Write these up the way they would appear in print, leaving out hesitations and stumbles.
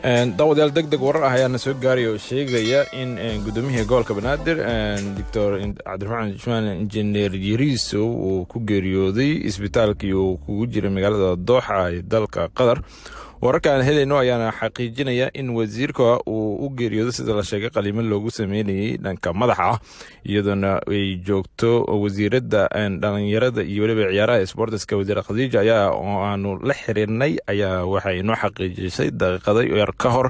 daawadayaal degdeg warar ah ayaana soo gaaray oo sheegaya in gudoomiyihii gobolka Banaadir Dr. Cabdiraxmaan Jumaan Injineer Yariisow uu ku geeriyooday isbitaalkii uu kugu jiray magaalada Dooxa ee dalka Qatar. wararkaan helayno ayaana xaqiijinaya in wasiirka uu u geeriyooday sida la sheegay qaliimo loogu sameeyay dhanka madaxa iyadoo ay joogto wasiirada dhalinyarada iyo waliba ciyaaraha sportska wasiir Khadiija ayaa aanu la xiriirnay ayaa waxay inoo xaqiijisay daqiiqado yar ka hor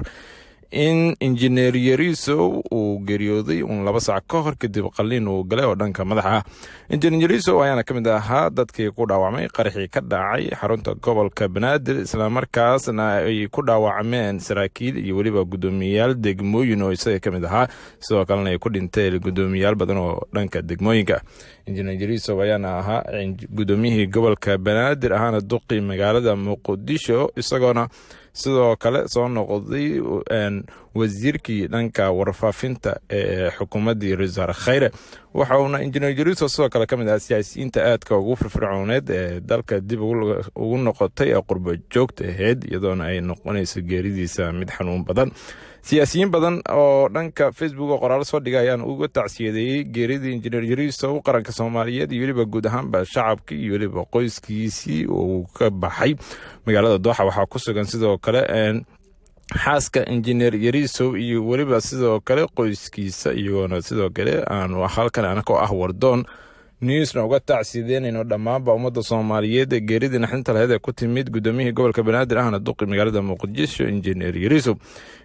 in Injineer Yariisow uu geeriyooday 2 saac ka hor kadib qalliin uu galay oo dhanka madaxa. Injineer Yariisow ayaana kamid ahaa dadkii ku dhaawacmay qaraxii ka dhacay xarunta gobolka Banaadir isla markaasna ay ku dhaawacmeen saraakiil iyo waliba gudoomiyaal degmooyin oo isaga kamid ahaa sidoo kalena ay ku dhinteen gudoomiyaal badan oo dhanka degmooyinka. Injineer Yariisow ayaana ahaa gudoomiyihii gobolka Banaadir ahaana duqii magaalada Muqdisho isagoona sidoo kale soo noqday wasiirkii dhanka warfaafinta ee xukuumadda Ra'iisul Khayre waxa uu Injineer Yariisow sidoo kale kamid ah siyaasiyiinta aadka ugu firfircooneed ee dalka dib ugu noqotay qurbo joogta ahayd iyadoona ay noqonayso geeridiisa mid xanuun badan. siyaasiyiin badan oo dhanka Facebook oo qoraal soo dhigayaan uga tacsiyadeeyay geeridii Injineer Yariisow qaranka Soomaaliyeed iyo waliba guud ahaanba shacabka iyo waliba qoyskiisii oo ka baxay magaalada Dooxa. waxaa ku sugan sidoo kale xaaska Injineer Yariisow iyo waliba sidoo kale qoyskiisa iyagoona sidoo kale aanu halkan anako wardoon newsna uga tacsiyadeynayno dhammaanba ummadda Soomaaliyeed geeridii naxdinta lahayd ee ku timid gudoomiyihii gobolka Banaadir ahna duqii magaalada Muqdisho Injineer Yariisow.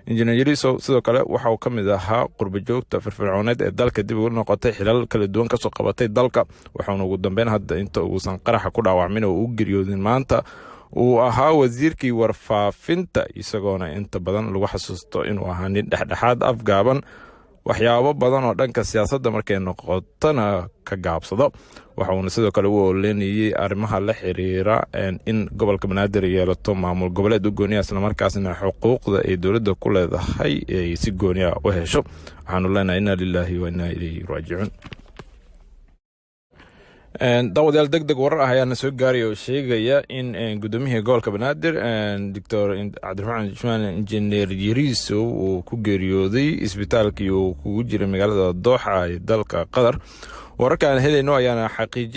Injineer Yariisow sidoo kale waxa uu kamid ahaa qurbo joogta firfircooneed ee dalka dib ugu noqotay xilal kala duwan ka soo qabatay dalka waxaana ugu dambeyn hadda inta uusan qaraxa ku dhaawacmin oo u geeriyoodin maanta uu ahaa wasiirkii warfaafinta isagoona inta badan lagu xasuusto inuu ahaa nin dhexdhexaad afgaaban waxyaabo badan oo dhanka siyaasadda markay noqotana ka gaabsado. waxa uu sidoo kale u oleynayay arrimaha la xiriira in gobolka Banaadir yeelato maamul goboleed u gooniya isla markaasna xuquuqda ay dawladda ku leedahay ay si gooniya u hesho. waxaanu leenahay inna lillahi wa inna ilayhi raaji'uun. daawadayaal degdeg warar ah ayaana soo gaaray oo sheegaya in gudoomiyihii gobolka Banaadir Dr. Cabdiraxmaan Jumaan Injineer Yariisow uu ku geeriyooday isbitaalkii uu kugu jiray magaalada Dooxa ee dalka Qatar. wararkaan helayno ayaana xaqiijinaya